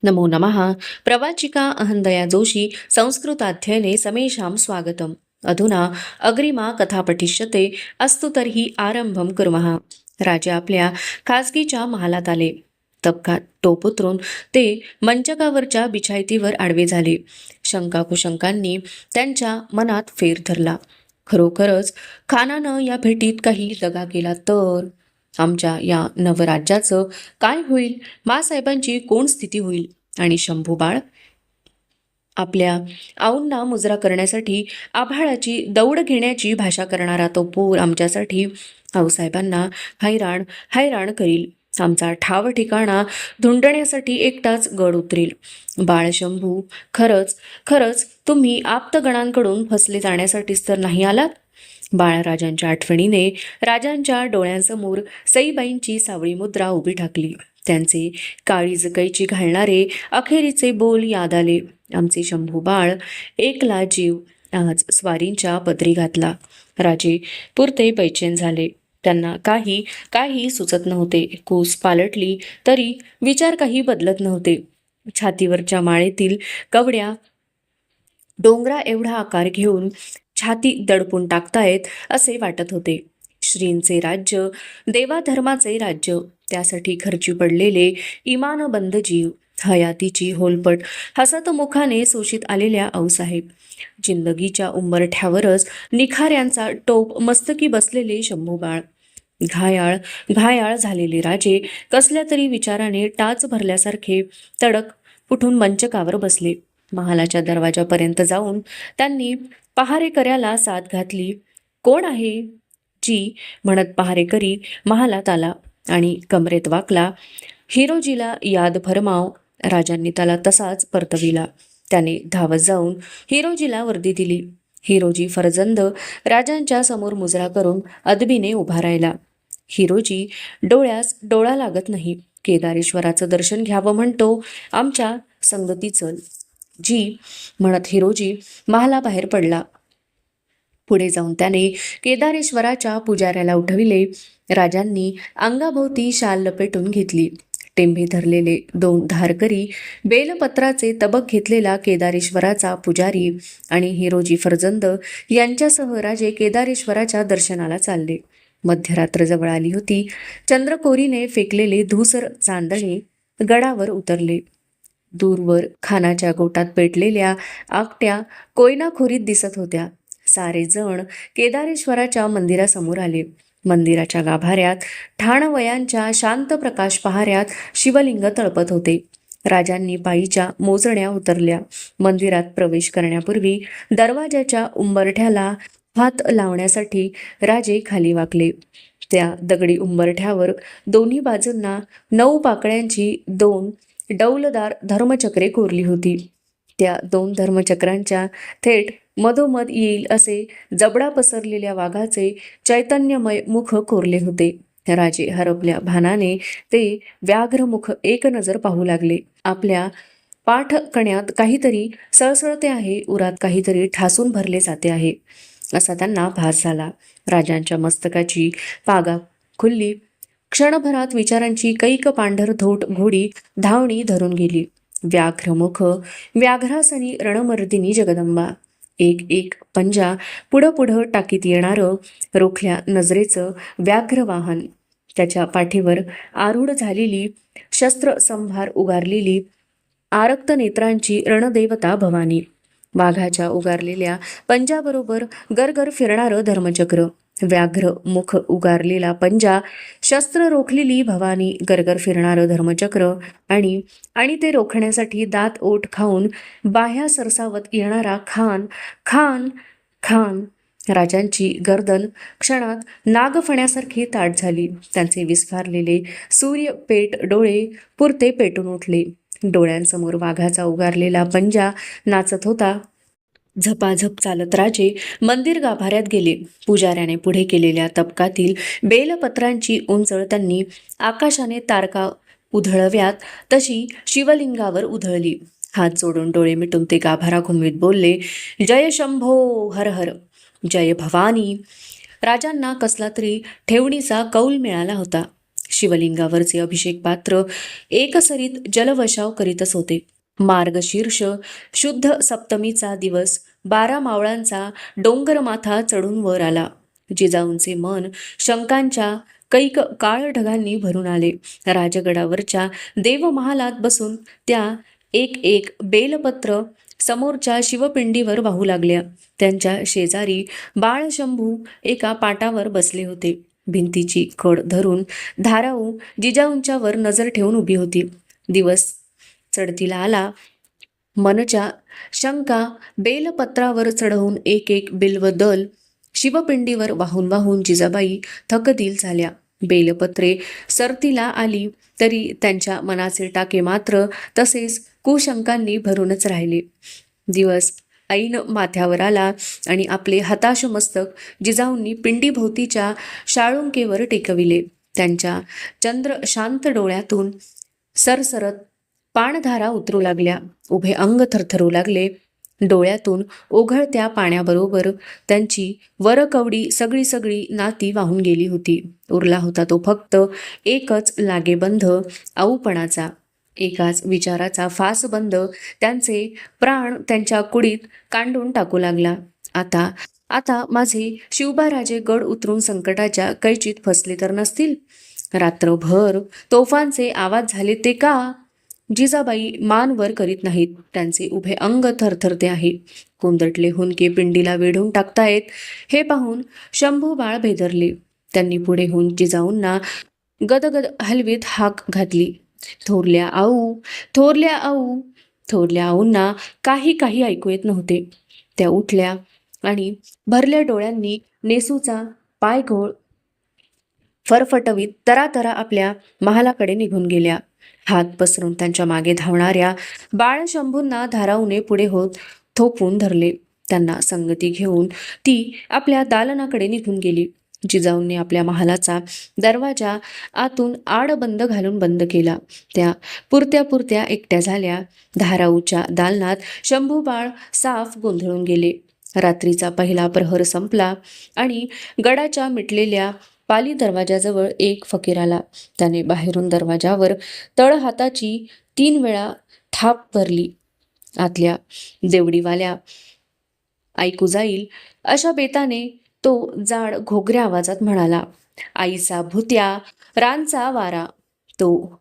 नमो नमः। प्रवाचिका अहंदया जोशी संस्कृताध्ययने समेषां स्वागतम्। अधुना अग्रिमा कथा पठिष्यते। अस्तु तर्हि आरंभं कुर्मः। राजे आपल्या खासगीच्या महालात आले. तबकात टोप उतरून ते मंचकावरच्या बिछायतीवर आडवे झाले. शंकाकुशंकांनी त्यांच्या मनात फेर धरला. खरोखरच खानानं या भेटीत काही दगा केला तर आमच्या या नवराज्याचं काय होईल? मासाहेबांची कोण स्थिती होईल? आणि शंभू बाळ आपल्या आऊंना मुजरा करण्यासाठी आभाळाची दौड घेण्याची भाषा करणारा तो पूर आमच्यासाठी आऊसाहेबांना हैराण हैराण करील. आमचा ठाव ठिकाणा धुंडण्यासाठी एकटाच गड उतरील. बाळ शंभू, खरंच खरंच तुम्ही आप्तगणांकडून फसले जाण्यासाठीच तर नाही आलात? बाळराजांच्या आठवणीने राजांच्या डोळ्यांसमोर सईबाईंची सावळी मुद्रा उभी ठाकली. त्यांचे काळीज कैची घालणारे अखेरीचे बोल याद आले. आमचे शंभू बाळ एकला जीव आज स्वारींच्या पदरी घातला. राजे पुरते बैचेन झाले. त्यांना काही काही सुचत नव्हते. कूस पालटली तरी विचार काही बदलत नव्हते. छातीवरच्या माळेतील कवड्या डोंगरा एवढा आकार घेऊन छाती दडपून टाकतायत असे वाटत होते. श्रींचे राज्य, देवाधर्माचे राज्य, त्यासाठी खर्ची पडलेले इमानबंद जीव, हयातीची होलपट हसत मुखाने सोशीत आलेल्या आऊसाहेब, जिंदगीच्या उंबरठ्यावरच निखाऱ्यांचा टोप मस्तकी बसलेले शंभूबाळ, घायाळ घायाळ झालेले राजे कसल्या तरी विचाराने टाच भरल्यासारखे तडक उठून मंचकावर बसले. महालाच्या दरवाजापर्यंत जाऊन त्यांनी पहारेकऱ्याला साथ घातली. कोण आहे? जी म्हणत पहारेकरी महालात आला आणि कमरेत वाकला. हिरोजीला याद फरमाव. राजांनी त्याला तसाच परतविला. त्याने धावत जाऊन हिरोजीला वर्दी दिली. हिरोजी फरजंद राजांच्या समोर मुजरा करून अदबीने उभा राहिला. हिरोजी डोळ्यास डोळा लागत नाही. केदारेश्वराचं दर्शन घ्यावं म्हणतो. आमच्या संगती चल. जी म्हणत हिरोजी महालाबाहेर पडला. पुढे जाऊन त्याने केदारेश्वराच्या पुजाऱ्याला उठविले. राजांनी अंगाभोवती शाल लपेटून घेतली. टेंभे धरलेले दोन धारकरी, बेलपत्राचे तबक घेतलेला केदारेश्वराचा पुजारी आणि हिरोजी फरजंद यांच्यासह राजे केदारेश्वराच्या दर्शनाला चालले. मध्यरात्र जवळ आली होती. चंद्रकोरीने फेकलेले धूसर चांदणे गडावर उतरले. दूरवर खानाच्या गोटात पेटलेल्या आकट्या कोयनाखोरीत दिसत होत्या. सारे जण केदारेश्वराच्या मंदिरासमोर आले. मंदिराच्या गाभाऱ्यात ठाणवयांच्या शांत प्रकाश पहाऱ्यात शिवलिंग तळपत होते. राजांनी पायीच्या मोजण्या उतरल्या. मंदिरात प्रवेश करण्यापूर्वी दरवाजाच्या उंबरठ्याला हात लावण्यासाठी राजे खाली वाकले. त्या दगडी उंबरठ्यावर दोन्ही बाजूंना 9 पाकळ्यांची 2 डौलदार धर्मचक्रे कोरली होती. त्या 2 धर्मचक्रांच्या थेट मधोमध येईल असे जबडा पसरलेल्या वाघाचे चैतन्यमय मुख कोरले होते. राजे हरपल्या भानाने ते व्याघ्रमुख एक नजर पाहू लागले. आपल्या पाठकण्यात काहीतरी सळसळते आहे, उरात काहीतरी ठासून भरले जाते आहे असा त्यांना भास झाला. राजांच्या मस्तकाची पागा खुलली. क्षणभरात विचारांची कैक पांढर धोट घोडी धावणी धरून गेली. व्याघ्रमुख, व्याघ्रासनी रणमर्दिनी जगदंबा. एक एक पंजा पुढं पुढं टाकीत येणारं रोखल्या नजरेचं व्याघ्रवाहन. त्याच्या पाठीवर आरूढ झालेली, शस्त्रसंभार उगारलेली, आरक्त नेत्रांची रणदेवता भवानी. वाघाच्या उगारलेल्या पंजाबरोबर गरगर फिरणारं धर्मचक्र. व्याघ्र मुख उगारलेला पंजा, शस्त्र रोखलेली भवानी, गरगर फिरणारं धर्मचक्र आणि ते रोखण्यासाठी दात ओठ खाऊन बाह्या सरसावत येणारा खान खान खान. राजांची गर्दन क्षणात नागफण्यासारखी ताट झाली. त्यांचे विस्फारलेले सूर्यपेट डोळे पुरते पेटून उठले. डोळ्यांसमोर वाघाचा उगारलेला पंजा नाचत होता. झपाझप चालत राजे मंदिर गाभाऱ्यात गेले. पुजाऱ्याने पुढे केलेल्या तबकातील बेलपत्रांची उंचळ त्यांनी आकाशाने तारका उधळव्यात तशी शिवलिंगावर उधळली. हात जोडून डोळे मिटून ते गाभारा घुमवीत बोलले, जय शंभो, हर हर, जय भवानी. राजांना कसला तरी ठेवणीचा कौल मिळाला होता. शिवलिंगावरचे अभिषेक पात्र एकसरीत जलवर्षाव करीतच होते. मार्गशीर्ष शुद्ध सप्तमीचा दिवस 12 मावळांचा डोंगरमाथा चढून वर आला. जिजाऊंचे मन शंकांच्या कैक काळ ढगांनी भरून आले. राजगडावरच्या देवमहालात बसून त्या एक एक बेलपत्र समोरच्या शिवपिंडीवर वाहू लागल्या. त्यांच्या शेजारी बाळशंभू एका पाटावर बसले होते. भिंतीची कड धरून धाराऊ जिजाऊंच्यावर नजर ठेवून उभी होती. दिवस चढतीला आला. मनच्या शंका बेलपत्रावर चढवून एक एक बिल्व दल शिवपिंडीवर वाहून वाहून जिजाबाई थकदिल झाल्या. बेलपत्रे सरतीला आली तरी त्यांच्या मनाचे टाके मात्र तसेच कुशंकांनी भरूनच राहिले. दिवस ऐन माथ्यावर आला आणि आपले हताश मस्तक जिजाऊंनी पिंडीभोवतीच्या शाळुंकेवर टेकविले. त्यांच्या चंद्रशांत डोळ्यातून सरसरत पाणधारा उतरू लागल्या. उभे अंग थरथरू लागले. डोळ्यातून ओघळत्या पाण्याबरोबर त्यांची वरकवडी सगळी सगळी नाती वाहून गेली होती. उरला होता तो फक्त एकच लागेबंध आऊपणाचा. एकाच विचाराचा फासबंद त्यांचे प्राण त्यांच्या कुडीत कांडून टाकू लागला. आता आता माझे शिवबाराजे गड उतरून संकटाच्या कैचीत फसले तर नसतील? रात्रभर तोफांचे आवाज झाले ते का? जिजाबाई मान वर करीत नाहीत. त्यांचे उभे अंग थरथरते आहे. कोंदटले हुंदके पिंडीला वेढून टाकतायत हे पाहून शंभू बाळ भेदरले. त्यांनी पुढे होऊन जिजाऊंना गदगद हलवीत हाक घातली. थोरल्या आऊ, थोरल्या आऊ. थोरल्या आऊंना काही काही ऐकू येत नव्हते. त्या उठल्या आणि भरल्या डोळ्यांनी नेसूचा पायघोळ फरफटवीत तरातरा आपल्या महालाकडे निघून गेल्या. हात पसरून त्यांच्या मागे धावणाऱ्या बाळशंभूंना धाराऊने पुढे होत थोपून धरले. त्यांना संगती घेऊन ती आपल्या दालनाकडे निघून गेली. जिजाऊंनी आपल्या महालाचा दरवाजा आतून आडबंद घालून बंद केला. त्या पुरत्या पुरत्या एकट्या झाल्या. धाराऊच्या दालनात शंभू बाळ साफ गोंधळून गेले. रात्रीचा पहिला प्रहर संपला आणि गडाच्या मिटलेल्या पाली दरवाजाजवळ एक फकीर आला. त्याने बाहेरून दरवाजावर तळहाताची 3 वेळा थाप भरली. आतल्या देवडीवाल्या ऐकू जाईल अशा बेताने तो जाड घोगऱ्या आवाजात म्हणाला, आईचा भुत्या, रानचा वारा. तो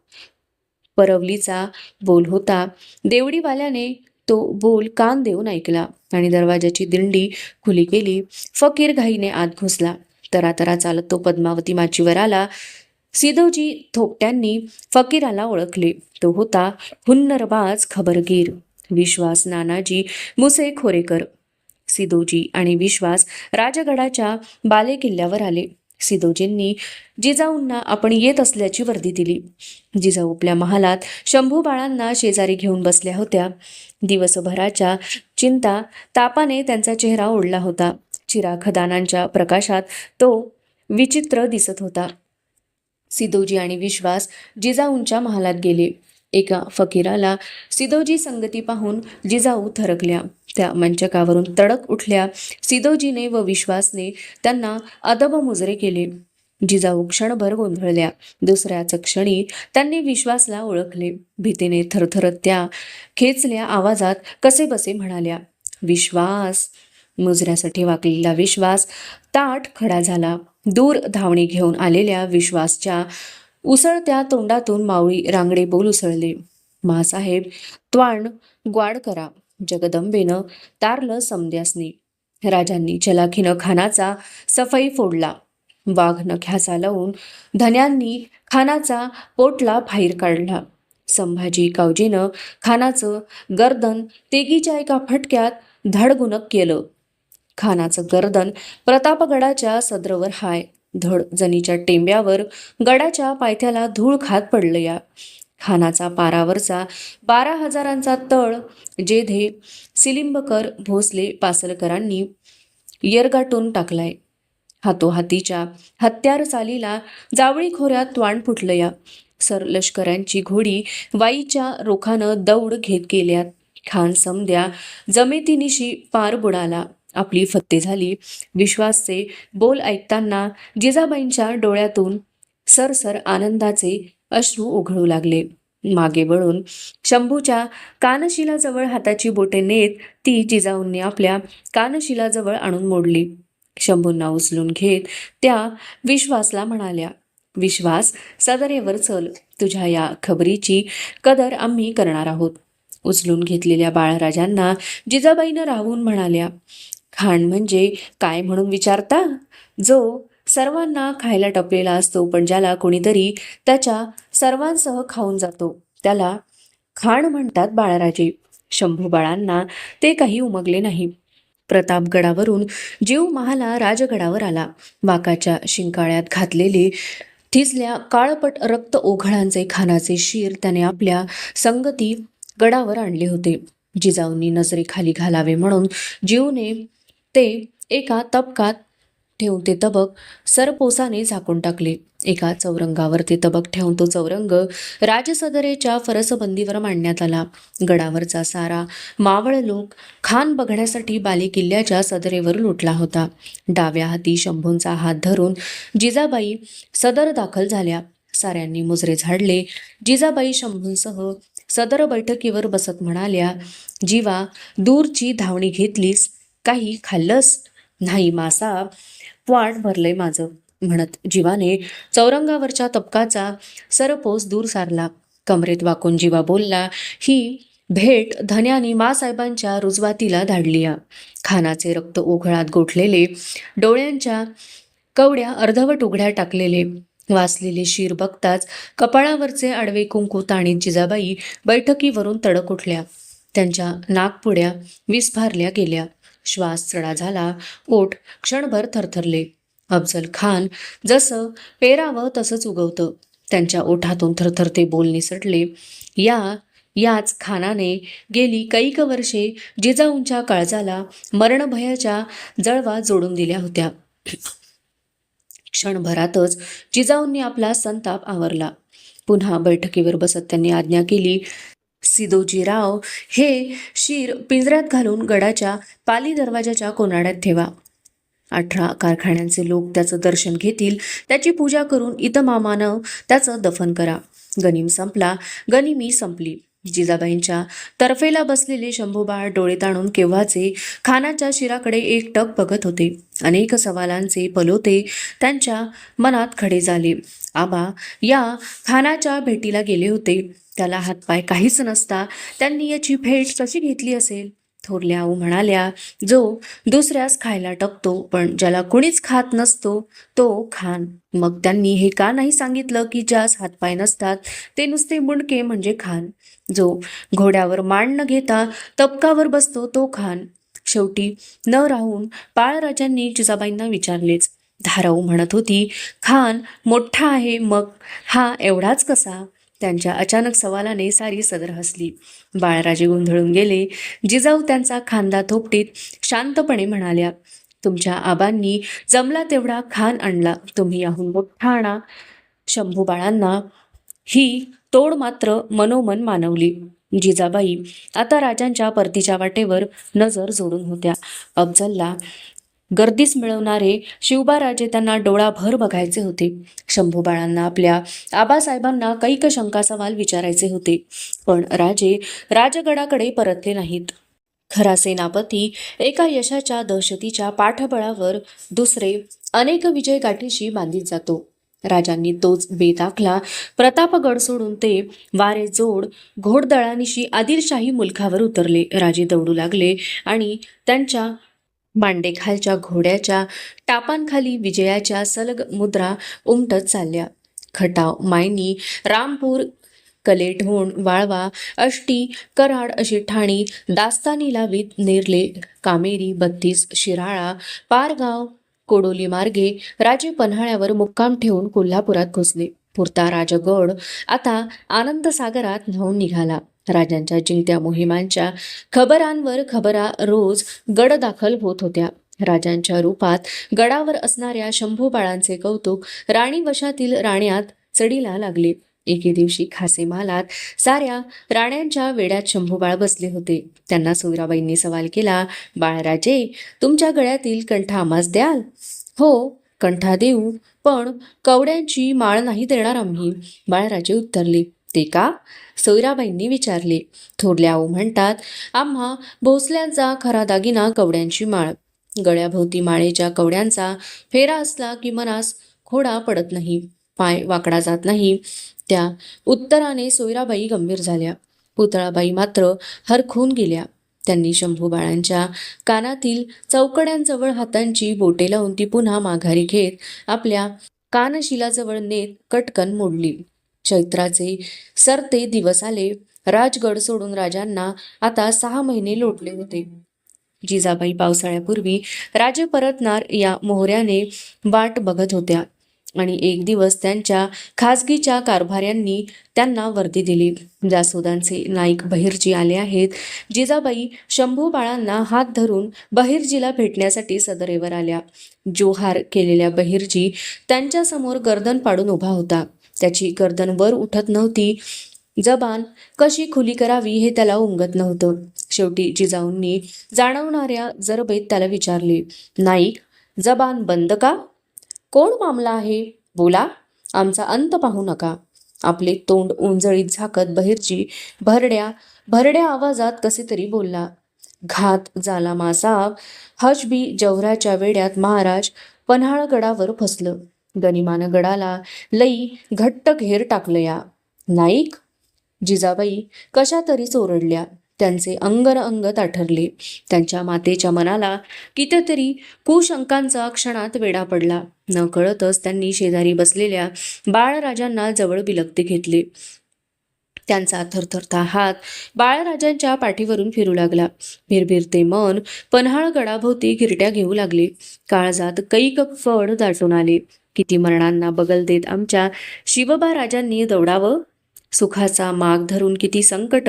परवलीचा बोल होता. देवडीवाल्याने तो बोल कान देऊन ऐकला आणि दरवाजाची दिंडी खुली केली. फकीर घाईने आत घुसला. तरातरा चालत तो पद्मावती माचीवर आला. सिधोजी थोपट्यांनी फकीराला ओळखले. तो होता हुन्नरबाज खबरगीर विश्वास नानाजी मुसे खोरेकर. सिधोजी आणि विश्वास राजगडाच्या बालेकिल्ल्यावर आले. सिधोजींनी जिजाऊंना आपण येत असल्याची वर्दी दिली. जिजाऊ आपल्या महालात शंभू बाळांना शेजारी घेऊन बसल्या होत्या. दिवसभराच्या चिंता तापाने त्यांचा चेहरा ओढला होता. चिराखदानांच्या प्रकाशात तो विचित्र दिसत होता. सिधोजी आणि विश्वास जिजाऊंच्या महालात गेले. एका फकीराला सिधोजी संगती पाहून जिजाऊ थरकल्या. त्या मंचकावरून तडक उठल्या. सिधोजीने व विश्वासने त्यांना अदब मुजरे केले. जिजाऊ क्षणभर गोंधळल्या. दुसऱ्याच क्षणी त्यांनी विश्वासला ओळखले. भीतीने थरथरत त्या खेचल्या आवाजात कसेबसे म्हणाल्या, विश्वास. मुजऱ्यासाठी वाकलेला विश्वास ताठ खडा झाला. दूर धावणी घेऊन आलेल्या विश्वासच्या उसळत्या तोंडातून मावळी रांगडे बोल उसळले. मासाहेब, त्वाण ग्वाड करा. जगदंबेनं तारलं समद्यासनी. राजांनी चलाखीनं खानाचा सफाई फोडला. वाघ नख्याचा लावून धन्यांनी खानाचा पोटला बाहेर काढला. संभाजी कावजीनं खानाचं गर्दन तेगीच्या एका फटक्यात धडगुनक केलं. खानाचं गर्दन प्रतापगडाच्या सदरवर हाय. धड जनीच्या टेंब्यावर गडाच्या पायथ्याला धूळ खात पडलं. या खानाचा पारावरचा 12,000 तळ जेधे सिलिंबकर भोसले पासलकरांनी येरगाटून टाकलाय. हातोहातीच्या हत्यार चालीला जावळी खोऱ्यात त्वाण फुटलं. या सर लष्करांची घोडी वाईच्या रोखानं दौड घेत गेल्यात. खान समद्या जमेतीनिशी पार बुडाला. आपली फत्ते झाली. विश्वासचे बोल ऐकताना जिजाबाईंच्या डोळ्यातून सरसर आनंदाचे अश्रू ओघळू लागले. मागे वळून शंभूच्या कानशिलाजवळ हाताची बोटे नेत ती जिजाऊंनी आपल्या कानशिलाजवळ आणून मोडली. शंभूंना उचलून घेत त्या विश्वासला म्हणाल्या, विश्वास, सदरेवर चल. तुझ्या या खबरीची कदर आम्ही करणार आहोत. उचलून घेतलेल्या बाळराजांना जिजाबाईनं राहून म्हणाल्या, खाण म्हणजे काय म्हणून विचारता? जो सर्वांना खायला टपलेला असतो, पण ज्याला कोणीतरी त्याच्या सर्वांसह खाऊन जातो, त्याला खाण म्हणतात बाळराजे. शंभू बाळांना ते काही उमगले नाही. प्रतापगडावरून जीव महाला राजगडावर आला. वाकाच्या शिंकाळ्यात घातलेले थिसल्या काळपट रक्त ओघळांचे खानाचे शीर त्याने आपल्या संगती गडावर आणले होते. जिजाऊंनी नजरेखाली घालावे म्हणून जीवने ते एका तबकात ठेवून ते तबक सरपोसाने झाकून टाकले. एका चौरंगावर ते तबक ठेवून तो चौरंग राजसदरेच्या फरसबंदीवर मांडण्यात आला. गडावरचा सारा मावळ लोक खान बघण्यासाठी बालेकिल्ल्याच्या सदरेवर लुटला होता. डाव्या हाती शंभूंचा हात धरून जिजाबाई सदर दाखल झाल्या. साऱ्यांनी मुजरे झाडले. जिजाबाई शंभूंसह सदर बैठकीवर बसत म्हणाल्या, जीवा, दूरची धावणी घेतलीस, काही खाल्लंस? नाही मासा, पोट भरलंय माझं, म्हणत जीवाने चौरंगावरच्या तबकाचा सरपोस दूर सारला. कमरेत वाकून जीवा बोलला, ही भेट धन्यानी मासाहेबांच्या रुजवातीला धाडली. खानाचे रक्त ओघळात गोठलेले, डोळ्यांच्या कवड्या अर्धवट उघड्या टाकलेले, वाचलेले शीर बघताच कपाळावरचे आडवे कुंकू ताणीत जिजाबाई बैठकीवरून तडक उठल्या. त्यांच्या नाकपुड्या विस्फारल्या गेल्या. श्वास चढा झाला. ओठ क्षणभर थरथरले. अफजल खान जसं पेरावं तसंच उगवतं. त्यांच्या ओठातून थरथरते बोल निसटले. याच खानाने गेली कैक वर्षे जिजाऊंच्या काळजाला मरणभयाच्या जळवा जोडून दिल्या होत्या. क्षणभरातच जिजाऊंनी आपला संताप आवरला. पुन्हा बैठकीवर बसत त्यांनी आज्ञा केली, सिदोजीराव, हे शीर पिंजऱ्यात घालून गडाच्या पाली दरवाजाच्या कोनाड्यात ठेवा. 18 कारखान्यांचे लोक त्याचं दर्शन घेतील. त्याची पूजा करून इतमामानं त्याचं दफन करा. गनिम संपला, गनिमी संपली. जिजाबाईंच्या तर्फेला बसलेले शंभूबाळ डोळे ताणून केव्हाचे खानाच्या शिराकडे एकटक बघत होते. अनेक सवालांचे पलोते त्यांच्या मनात खडे झाले. आबा या खानाच्या भेटीला गेले होते. त्याला हातपाय काहीच नसता त्यांनी याची भेट कशी घेतली असेल? थोरल्या आऊ म्हणाल्या, जो दुसऱ्यास खायला टकतो, पण ज्याला कुणीच खात नसतो तो खान. मग त्यांनी हे का नाही सांगितलं की ज्यास हातपाय नसतात ते नुसते मुंडके म्हणजे खान? जो घोड्यावर मान न घेता तबकावर बसतो तो खान. शेवटी न राहून बाळराजांनी जिजाबाईंना विचारलेच. धाराऊ म्हणत होती, खान मोठा आहे, मग हा एवढाच कसा? त्यांच्या अचानक सवालाने सारी सदर हसली. बाळराजे गोंधळून गेले. जिजाऊ त्यांचा खांदा थोपटीत शांतपणे म्हणाल्या, तुमच्या आबांनी जमला तेवढा खान आणला, तुम्ही याहून मोठा आणा. शंभू बाळांना ही तोड मात्र मनोमन मानवली. जिजाबाई आता राजांच्या परतीच्या वाटेवर नजर जोडून होत्या. अफजलला गर्दीस मिळवणारे शिवबाराजे त्यांना डोळाभर बघायचे होते. शंभू बाळांना आपल्या आबासाहेबांना कैक शंका सवाल विचारायचे होते, पण राजे राजगडाकडे परतले नाहीत. खरा सेनापती एका यशाच्या दहशतीच्या पाठबळावर दुसरे अनेक विजय गाठीशी बांधित जातो. राजांनी तोच बेत आखला. प्रतापगड सोडून ते वारे जोड घोडदळानिशी आदिलशाही मुलखावर उतरले. राजे दौडू लागले आणि त्यांच्या मांडेखालच्या घोड्याच्या टापांखाली विजयाच्या सलग मुद्रा उमटत चालल्या. खटाव, मायनी, रामपूर, कलेढोण, वाळवा, अष्टी, कराड अशी ठाणी दास्तानी लावीत नेरले. कामेरी, बत्तीस, शिराळा, पारगाव, कोडोली मार्गे राजे पन्हाळ्यावर मुक्काम ठेवून कोल्हापुरात घुसले. पुरता राजगड आता आनंद सागरात न्हाऊन निघाला. राजांच्या जिंकत्या मोहिमांच्या खबरांवर खबरा रोज गड दाखल होत होत्या. राजांच्या रूपात गडावर असणाऱ्या शंभू बाळांचे कौतुक राणी वशातील राण्यात चढीला लागले. एके दिवशी खासे महालात साऱ्या राण्यांच्या वेड्यात शंभूबाळ बसले होते. त्यांना सोयराबाईंनी सवाल केला, बाळराजे, तुमच्या गळ्यातील कंठा आम्हास द्याल? हो, कंठा देऊ, पण कवड्यांची माळ नाही देणार आम्ही, बाळराजे उत्तरले. ते का? सोयराबाईंनी विचारले. थोरल्या आऊ म्हणतात, आम्हा भोसल्यांचा खरा दागिना कवड्यांची माळ. गळ्याभोवती माळेच्या कवड्यांचा फेरा असला की मनास खोडा पडत नाही, पाय वाकडा जात नाही. त्या उत्तराने सोयराबाई गंभीर झाल्या. पुतळाबाई मात्र हरखून गेल्या. त्यांनी शंभू बाळांच्या कानातील चौकड्यांजवळ हातांची बोटे लावून ती पुन्हा माघारी घेत आपल्या कानशिलाजवळ नेत कटकन मोडली. चैत्राचे सरते दिवस आले. राजगड सोडून राजांना आता 6 महिने लोटले होते. जिजाबाई पावसाळ्यापूर्वी राजे परतणार या मोहऱ्याने वाट बघत होत्या आणि एक दिवस त्यांच्या खासगीच्या कारभाऱ्यांनी त्यांना वर्दी दिली. जासोदांचे नाईक बहिर्जी आले आहेत. जिजाबाई शंभू बाळांना हात धरून बहिर्जीला भेटण्यासाठी सदरेवर आल्या. जोहार केलेल्या बहिर्जी त्यांच्यासमोर गर्दन पाडून उभा होता. त्याची गर्दन वर उठत नव्हती. जबान कशी खुली करावी हे त्याला उमगत नव्हतं. शेवटी जिजाऊंनी जाणवणाऱ्या जरबेत त्याला विचारले, नाईक, जबान बंद का? कोण मामला आहे? बोला, आमचा अंत पाहू नका. आपले तोंड उंजळीत झाकत बहिर्जी भरड्या आवाजात कसे तरी बोलला. घात झाला मासाब. हजबी जौहराच्या वेड्यात महाराज पन्हाळगडावर फसलं. गनिमानं गडाला लई घट्ट घेर टाकलं या. नाईक, जिजाबाई कशा तरीच ओरडल्या. त्यांचे अंग ताठरले. त्यांच्या मातेच्या मनाला कितीतरी कुशंकांचा क्षणात वेढा पडला. न कळतच त्यांनी शेजारी बसलेल्या बाळराजांना जवळ बिलगते घेतले. त्यांचा थरथरता हात बाळराजांच्या पाठीवरून फिरू लागला. भिरभिरते मन पन्हाळगडाभोवती गिरट्या घेऊ लागले. काळजात कैक फड दाटून आले. किती मरणांना बगल देत आमच्या शिवबा राजांनी दौडावं. सुखाचा माग धरून किती संकट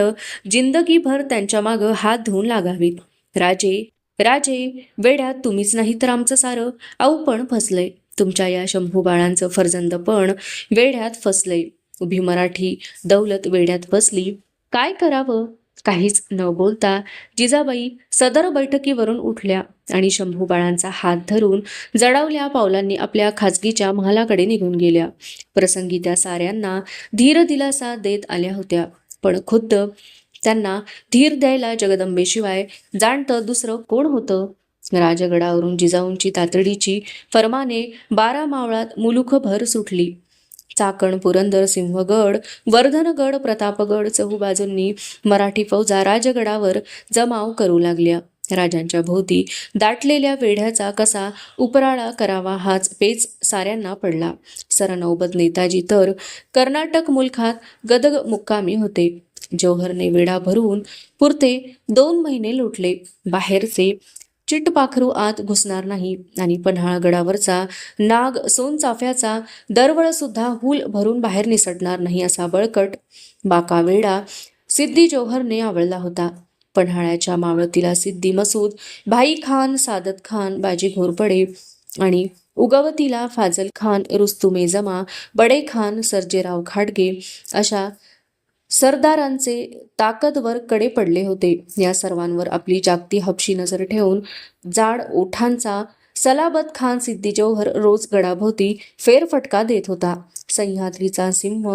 जिंदगीभर त्यांच्या मागं हात धुवून लागावीत. राजे राजे, वेड्यात तुम्हीच नाही तर आमचं सारं आऊ पण फसलंय. तुमच्या या शंभू बाळांचं फर्जंद पण वेड्यात फसलंय. उभी मराठी दौलत वेड्यात फसली. काय करावं? काहीच न बोलता जिजाबाई सदर बैठकीवरून उठल्या आणि शंभू बाळांचा हात धरून जडावल्या पावलांनी आपल्या खाजगीच्या महालाकडे निघून गेल्या. प्रसंगी त्या साऱ्यांना धीर दिलासा देत आल्या होत्या, पण खुद्द त्यांना धीर द्यायला जगदंबेशिवाय जाणतं दुसरं कोण होतं? राजगडावरून जिजाऊंची तातडीची फरमाने 12 मावळात मुलुखभर सुटली. चाकण, पुरंदर, सिंहगड, वर्धनगड, प्रतापगड चहूबाजूंनी मराठी फौजा राजगडावर जमाव करू लागल्या. राजांच्या भोवती दाटलेल्या वेढ्याचा कसा उपराळा करावा हाच पेच साऱ्यांना पडला. सरनौबत नेताजी तर कर्नाटक मुलखात गदग मुक्कामी होते. जौहरने वेढा भरून पुरते 2 महिने लोटले. बाहेरचे चिटपाखरू आत घुसणार नाही आणि पन्हाळगडावरचा नाग सोनचाफ्याचा दरवळ सुद्धा हूल भरून बाहेर निसटणार नाही असा बळकट बाका वेढा सिद्दी जौहरने आवळला होता. पन्हाळ्याच्या मावळतीला सिद्दी मसूद, भाई खान, सादत खान, बाजी घोरपडे आणि उगवतीला फाजल खान, रुस्तुमे जमा, बडे खान, सर्जेराव खाडगे अशा सरदारांचे ताकदवर कडे पडले होते. या सर्वांवर आपली जागती हपशी नजर ठेवून जाड ओठांचा सलाबत खान सिद्दी जौहर रोज गडाभोवती फेरफटका देत होता. सह्याद्रीचा सिंह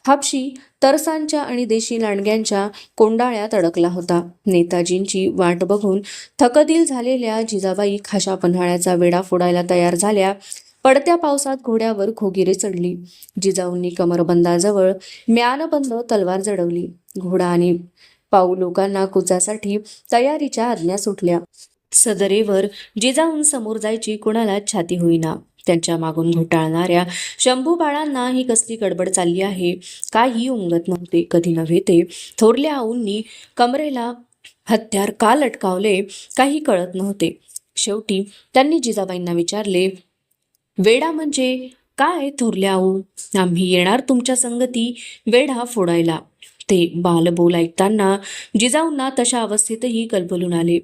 हपशी तरसांच्या आणि देशी लांडग्यांच्या कोंडाळ्यात अडकला होता. नेताजींची वाट बघून थकदिल झालेल्या जिजाबाई खाशा पन्हाळ्याचा वेढा फोडायला तयार झाल्या. पडत्या पावसात घोड्यावर खोगिरे चढली. जिजाऊंनी कमरबंदाजवळ म्यानबंद तलवार जडवली. घोडा आणि पाऊ लोकांना कुचासाठी तयारीच्या आज्ञा सुटल्या. सदरेवर जिजाऊन समोर जायची कोणाला छाती होईना. त्यांच्या मागून घोटाळणाऱ्या शंभू बाळांना ही कसली गडबड चालली आहे काही उमगत नव्हते. कधी नव्हे ते थोरल्या आऊंनी कमरेला हत्यार का लटकावले काही कळत नव्हते. शेवटी त्यांनी जिजाबाईंना विचारले, वेढा म्हणजे काय थोरल्या आऊ? आम्ही येणार तुमच्या संगती वेढा फोडायला. ते बालबोल ऐकताना जिजाऊंना तशा अवस्थेतही कलबलून आले.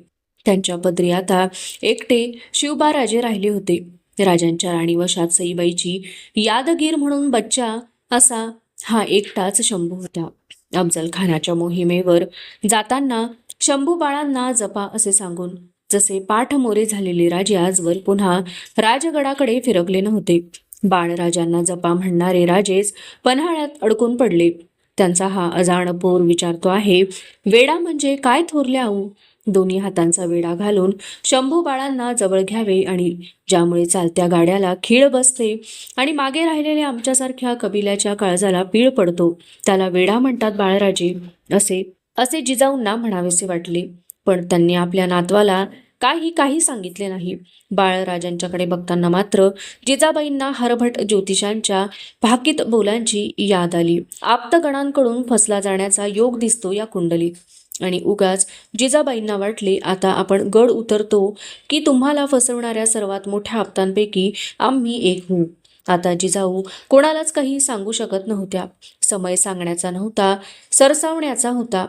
त्यांच्या पदरी आता एकटे शिवबाराजे राहिले होते. राजांच्या राणीवशात सईबाईची यादगीर म्हणून बच्चा असा हा एकटाच शंभू होता. अफजल खानाच्या मोहिमेवर जाताना शंभू बाळांना जपा असे सांगून जसे पाठमोरे झालेले राजे आजवर पुन्हा राजगडाकडे फिरकले नव्हते. बाळराजांना जपा म्हणणारे राजेच पन्हाळ्यात अडकून पडले. त्यांचा हा अजाण पोर विचारतो आहे, वेडा म्हणजे काय थोरल्या आऊ? दोन्ही हातांचा वेडा घालून शंभू बाळांना जवळ घ्यावे आणि ज्यामुळे चालत्या गाड्याला खीळ बसते आणि मागे राहिलेल्या आमच्यासारख्या कबिल्याच्या काळजाला पीळ पडतो, त्याला वेडा म्हणतात बाळराजे, असे असे जिजाऊंना म्हणावेसे वाटले. पण त्यांनी आपल्या नातवाला काही सांगितले नाही. बाळराजांच्याकडे बघताना मात्र जिजाबाईंना हरभट ज्योतिषांच्या भाकीत बोलांची याद आली. आप्तगणांकडून फसला जाण्याचा योग दिसतो या कुंडलीत आणि उगाच जिजाबाईंना वाटले, आता आपण गड उतरतो की तुम्हाला फसवणाऱ्या सर्वात मोठ्या आप्तांपैकी आम्ही एक होऊ. आता जिजाऊ कोणालाच काही सांगू शकत नव्हत्या. समय सांगण्याचा नव्हता, सरसावण्याचा होता.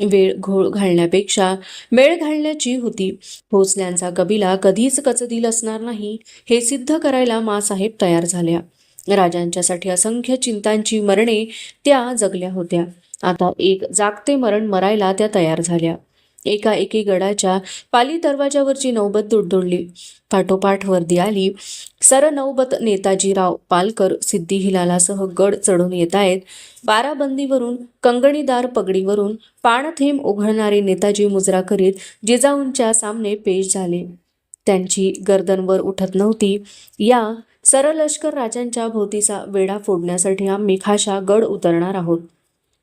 वेळ घोळ घालण्यापेक्षा मेळ घालण्याची होती. भोसल्यांचा कबिला कधीच कचदिल असणार नाही हे सिद्ध करायला मासाहेब तयार झाल्या. राजांच्यासाठी असंख्य चिंतांची मरणे त्या जगल्या होत्या. आता एक जागते मरण मरायला त्या तयार झाल्या. एका गडाच्या पाली दरवाजावरची नौबत दुडदुडली. पाठोपाठ वर्दी आली. सरनौबत नेताजीराव पालकर सिद्धी हिलालासह गड चढून येत आहेत. बाराबंदीवरून कंगणीदार पगडीवरून पाणथेंब उघडणारे नेताजी मुजरा करीत जिजाऊंच्या सामने पेश झाले. त्यांची गर्दनवर उठत नव्हती. या सरलष्कर राजांच्या भोवतीचा वेढा फोडण्यासाठी आम्ही खाशा गड उतरणार आहोत.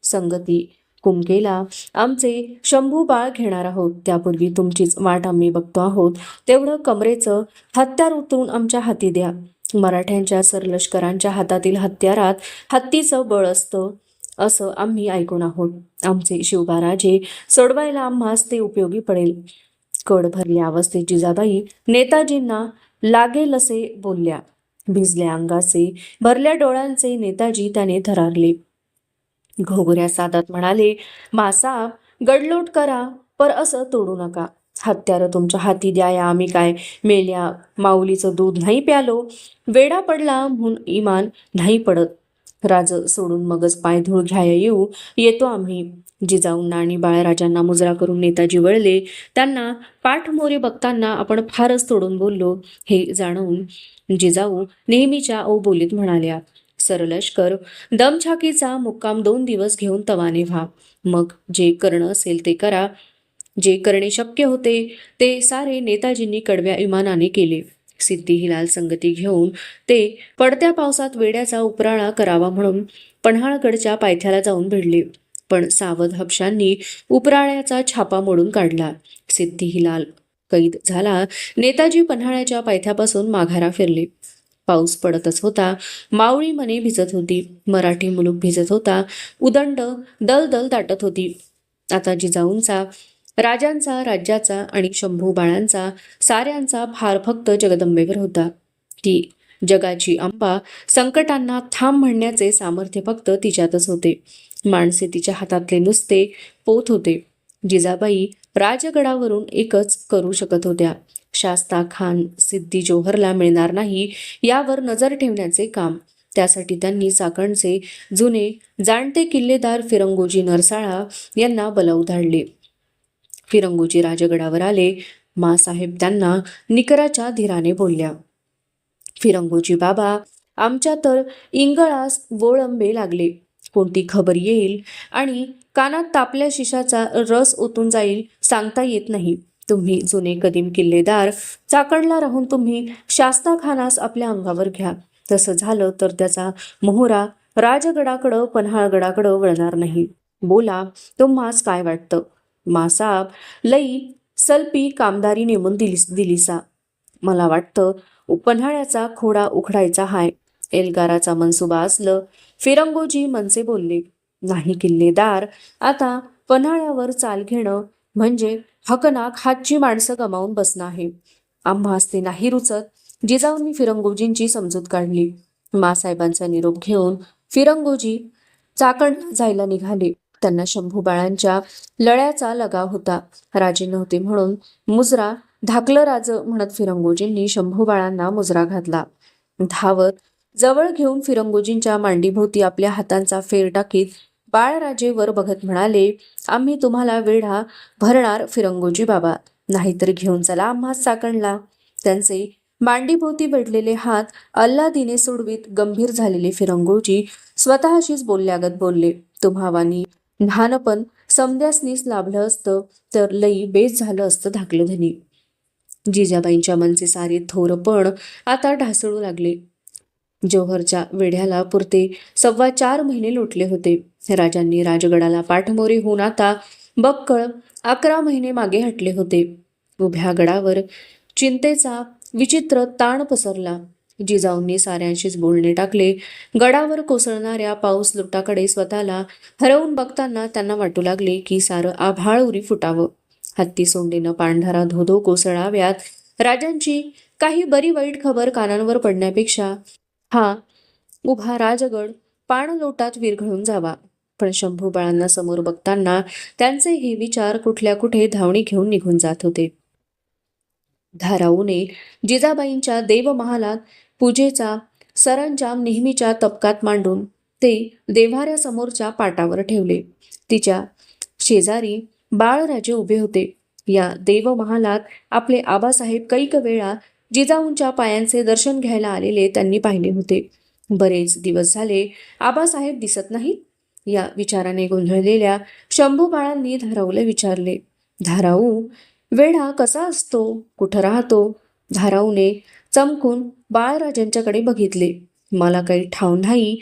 संगती कुमकेला आमचे शंभू बाळ घेणार आहोत. त्यापूर्वी तुमचीच वाट आम्ही बघतो आहोत. तेवढं कमरेचं हत्यार उतरून आमच्या हाती द्या. मराठ्यांच्या सरलष्करांच्या हातातील हत्यारात हत्तीचं बळ असतं असं आम्ही ऐकून आहोत. आमचे शिवबाराजे सोडवायला आम्हास ते उपयोगी पडेल. कड भरल्या अवस्थेत जिजाबाई नेताजींना लागेल असे बोलल्या. भिजल्या अंगाचे भरल्या डोळ्यांचे नेताजी त्याने थरारले. घोगऱ्या सादात म्हणाले, मासाब गडलोट करा, पर असं तोडू नका. हत्यारं तुमच्या हाती द्याया. आम्ही काय मेल्या माऊलीचं दूध नाही प्यालो? वेडा पडला म्हणून इमान नाही पडत. राज सोडून मगच पायधूळ घ्याया येतो आम्ही. जिजाऊंना आणि बाळराजांना मुजरा करून नेताजी वळले. त्यांना पाठमोरे बघताना आपण फारच तोडून बोललो हे जाणवून जिजाऊ नेहमीच्या बोलीत म्हणाल्या, सरलष्कर दमछाकीचा मुक्काम 2 दिवस घेऊन तवाने व्हा. मग जे करणं असेल ते करा. जे करणे शक्य होते ते सारे नेताजींनी कडव्या इमानाने केले. सिद्धी हिलाल संगती घेऊन ते पडत्या पावसात वेड्याचा उपराळा करावा म्हणून पन्हाळगडच्या पायथ्याला जाऊन भिडले. पण सावध हबशांनी उपराळ्याचा छापा मोडून काढला. सिद्धी हिलाल कैद झाला. नेताजी पन्हाळ्याच्या पायथ्यापासून माघारा फिरले. पाऊस पडतच होता. मावळी मने भिजत होती. मराठी मुलूक भिजत होता. उदंड दलदल दाटत होती. आता जिजाऊंचा, राजांचा, राज्याचा आणि शंभू बाळांचा, साऱ्यांचा भार फक्त जगदंबेवर होता. ती जगाची अंबा संकटांना थांब म्हणण्याचे सामर्थ्य फक्त तिच्यातच होते. माणसे तिच्या हातातले नुसते पोत होते. जिजाबाई राजगडावरून एकच करू शकत होत्या, शास्ता खान सिद्धी जोहरला मिळणार नाही यावर नजर ठेवण्याचे काम. त्यासाठी त्यांनी चाकणचे जुने जाणते किल्लेदार फिरंगोजी नरसाळा यांना बलवू धाडले. फिरंगोजी राजगडावर आले. मासाहेब त्यांना निकराच्या धीराने बोलल्या, फिरंगोजी बाबा, आमच्या तर इंगळास वोळंबे लागले. कोणती खबर येईल आणि कानात तापल्या शिशाचा रस ओतून जाईल सांगता येत नाही. तुम्ही जुने कदीम किल्लेदार, चाकणला राहून तुम्ही शास्ता खानास आपल्या अंगावर घ्या. तसं झालं तर त्याचा मोहरा राजगडाकडं पन्हाळगडाकडं वळणार नाही. बोला, तुम्हास काय वाटतं? मासाब लई सलपी कामदारी नेमून दिलीसा. मला वाटतं पन्हाळ्याचा खोडा उखडायचा हाय. एल्गाराचा मनसुबा असलं. फिरंगोजी मनसे बोलले. नाही किल्लेदार, आता पन्हाळ्यावर चाल घेणं म्हणजे हकनाक हातची माणसं गमावून बसणं आहे. आम्हास ते नाही रुचत. जिजाऊंनी फिरंगोजींची समजूत काढली. मासाहेबांचा निरोप घेऊन फिरंगोजी चाकणला जायला निघाले. त्यांना शंभू बाळांच्या लळ्याचा लगाव होता. राजे नव्हते म्हणून मुजरा धाकलं राज म्हणत फिरंगोजींनी शंभू बाळांना मुजरा घातला. धावत जवळ घेऊन फिरंगोजींच्या मांडीभोवती आपल्या हातांचा फेर टाकीत बाळराजे वर बघत म्हणाले, आम्ही तुम्हाला वेढा भरणार फिरंगोजी बाबा, नाहीतर घेऊन चला आम्हास चाकणला. त्यांचे मांडीभोवती वेढलेले हात अल्लादीने सोडवीत गंभीर झालेले फिरंगोजी स्वतःशीच बोलल्यागत बोलले, तुम्हावानी लहानपण समध्यासनीच लाभलं असतं तर लई बेस झालं असतं धाकलं धनी. जिजाबाईंच्या मनचे सारे थोरपण आता ढासळू लागले. जौहरच्या वेढ्याला पुरते 4.25 महिने लोटले होते. राजांनी राजगडाला पाठमोरे होऊन आता बक्कळ 11 महिने मागे हटले होते. उभ्या गडावर चिंतेचा विचित्र ताण पसरला. जिजाऊंनी साऱ्यांशीच बोलणे टाकले. गडावर कोसळणाऱ्या पाऊस लुटाकडे स्वतःला हरवून बघताना त्यांना वाटू लागले की सारं आभाळ उरी फुटावं. हत्ती सोंडेनं पांढरा धोधो कोसळाव्यात. राजांची काही बरी वाईट खबर कानांवर पडण्यापेक्षा हा उभा राजगड पाणलोटात विरघळून जावा. पण शंभू बाळांना समोर बघताना त्यांचे हे विचार कुठल्या कुठे धावणी घेऊन निघून जात होते. धाराऊने जिजाबाईंच्या देवमहालात पूजेचा सरंजाम नेहमीच्या तपकात मांडून ते देव्हाऱ्यासमोरच्या पाटावर ठेवले. तिच्या शेजारी बाळराजे उभे होते. या देवमहालात आपले आबासाहेब कैक वेळा जिजाऊंच्या पायांचे दर्शन घ्यायला आलेले त्यांनी पाहिले होते. बरेच दिवस झाले आबासाहेब दिसत नाहीत. या विचाराने गोंधळलेल्या शंभू बाळांनी धाराऊला विचारले, धाराऊ, वेढा कसा असतो, कुठं राहतो? धाराऊने चमकून बाळराजांच्याकडे बघितले. मला काही ठाव नाही,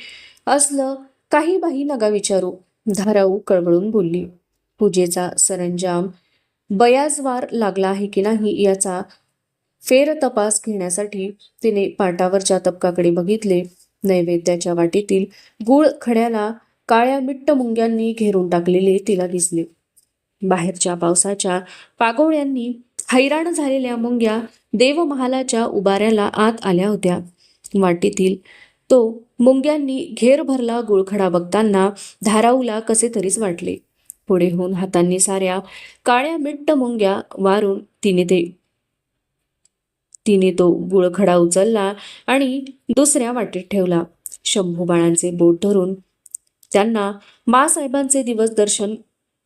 असलं काही बाही नका विचारू, धाराऊ कळवळून बोलली. पूजेचा सरंजाम बयाजवार लागला आहे की नाही याचा फेर तपास घेण्यासाठी तिने पाटावरच्या तपकाकडे बघितले. नैवेद्याच्या वाटेतील गूळ खड्याला काळ्या मिट्ट मुंग्यांनी घेरून टाकलेले तिला दिसले. बाहेरच्या पावसाच्या पागोळ्यांनी हैराण झालेल्या मुंग्या देवमहालाच्या उभाऱ्याला आत आल्या होत्या. वाटेतील तो मुंग्यांनी घेर भरला गुळखडा बघताना धाराऊला कसे तरीच वाटले. पुढे होऊन हातांनी साऱ्या काळ्या मिट्ट मुंग्या वारून तिने तो गुळखडा उचलला आणि दुसऱ्या वाटेत ठेवला. शंभू बाळांचे बोट धरून त्यांना मासाहेबांचे दिवस दर्शन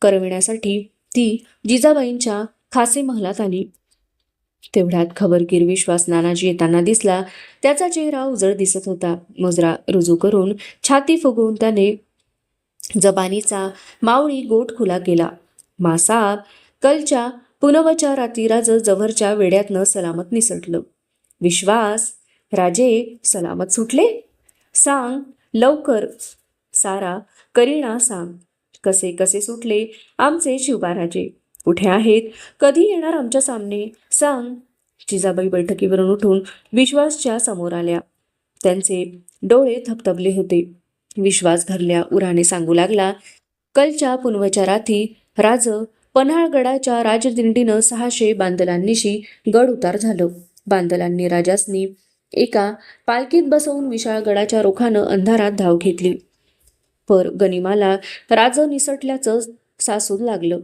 करविण्यासाठी ती जिजाबाईंच्या खासे महलात आली. तेवढ्यात खबरगीर विश्वास नानाजी येताना दिसला. त्याचा चेहरा उजळ दिसत होता. मुजरा रुजू करून छाती फुगवून त्याने जबानीचा मावळी गोट खुला केला. मासाब, कलच्या पुनवच्या रात्री राज जवळच्या वेड्यातनं सलामत निसटलं. विश्वास, राजे सलामत सुटले? सांग लवकर सारा, करीना सांग, कसे कसे सुटले आमचे शिवबाराजे? कुठे आहेत? कधी येणार आमच्या सामने? सांग. जिजाबाई बैठकीवरून उठून विश्वासच्या समोर आल्या. त्यांचे डोळे थपथपले होते. विश्वास धरल्या उराने सांगू लागला, कलच्या पुनवच्या रात्री राज पन्हाळगडाच्या राजदिंडीनं 600 बांदलांनीशी गड उतार झालं. बांदलांनी राजासनी एका पालखीत बसवून विशाळगडाच्या रोखानं अंधारात धाव घेतली. पर गनिमाला राज निसटल्याचं सासूद लागलं.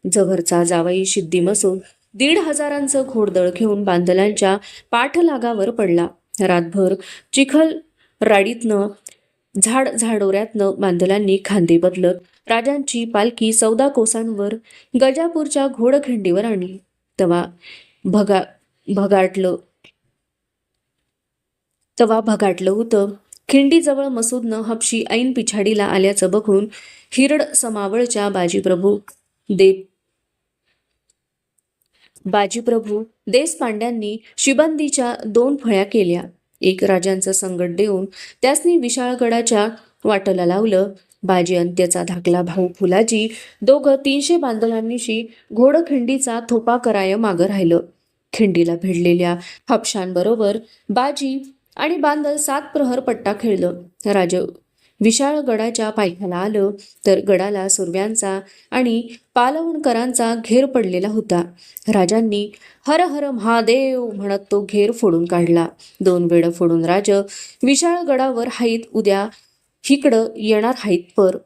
जवळचा जावई शिद्दी मसूद 1,500 घोडदळ घेऊन बांदलांच्या पाठलागावर पडला. रातभर चिखल राडीतनं झाडोऱ्यातनं बांदलांनी खांदे बदलत राजांची पालखी 14 कोसांवर गजापूरच्या घोडखिंडीवर आणली. तवा भगाटलं होतं. खिंडीजवळ मसूदनं हपशी ऐन पिछाडीला आल्याचं बघून हिरड समावळच्या बाजीप्रभू देशपांड्यांनी शिबंदीच्या 2 फळ्या केल्या. एक राजांचं संगट देऊन त्यासनी विशाळगडाच्या वाटला लावलं. बाजी अंत्याचा धाकला भाऊ फुलाजी दोघं 300 बांदलांनीशी घोडखिंडीचा थोपा कराय मागं राहिलं. खिंडीला भिडलेल्या हपशांबरोबर बाजी आणि बांदल 7 प्रहर पट्टा खेळलं. राज विशाळगडाच्या पायथ्याला आलं तर गडाला सुरव्यांचा आणि पालवणकरांचा घेर पडलेला होता. राजांनी हर हर महादेव म्हणत तो घेर फोडून काढला. 2 वेळ फोडून राज विशाळगडावर हाईत, उद्या हिकडं येणार हाईत. पर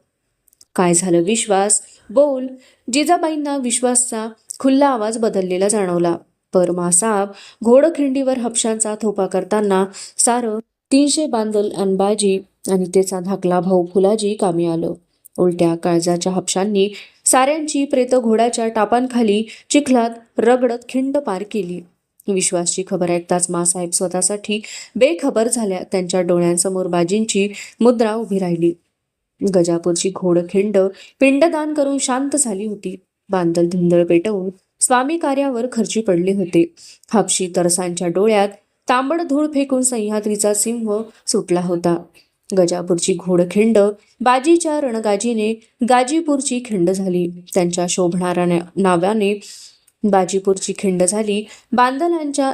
काय झालं विश्वास? बोल. जिजाबाईंना विश्वासचा खुल्ला आवाज बदललेला जाणवला. पर मासाब घोडखिंडीवर हपशांचा थोपा करताना सारं 300 बांदल अनबाजी आणि त्याचा धाकला भाऊ फुलाजी कामी आलं. उलट्या काळजाच्या हपशांनी साऱ्यांची प्रेत घोड्याच्या टापांखाली चिखलात रगडत खिंड पार केली. विश्वासची खबर ऐकताच मासाहेब स्वतःसाठी बेखबर झाल्या. त्यांच्या डोळ्यांसमोर बाजींची मुद्रा उभी राहिली. गजापूरची घोडखिंड पिंडदान करून शांत झाली होती. बांधल धुंदळ पेटवून स्वामी कार्यावर खर्ची पडले होते. हापशी तरसांच्या डोळ्यात तांबड धूळ फेकून सह्याद्रीचा सिंह सुटला होता. गजापूरची घोडखिंड बाजीच्या रणगाजीने गाजीपूरची खिंड झाली. त्यांच्या शोभणाऱ्या नावाने बाजीपूरची खिंड झाली. बांदलांच्या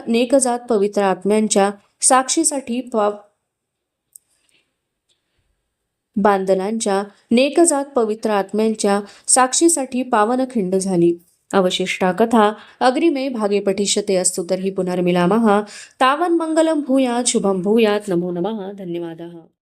नेकजात पवित्र आत्म्यांच्या साक्षीसाठी पावन खिंड झाली. अवशिष्टा कथा अग्रिमे भागे पठिष्यते अस्तु तर्हि पुनर्मिलामः. तावन् मंगलं भूयात् शुभं भूयात्. नमो नमः. धन्यवादः.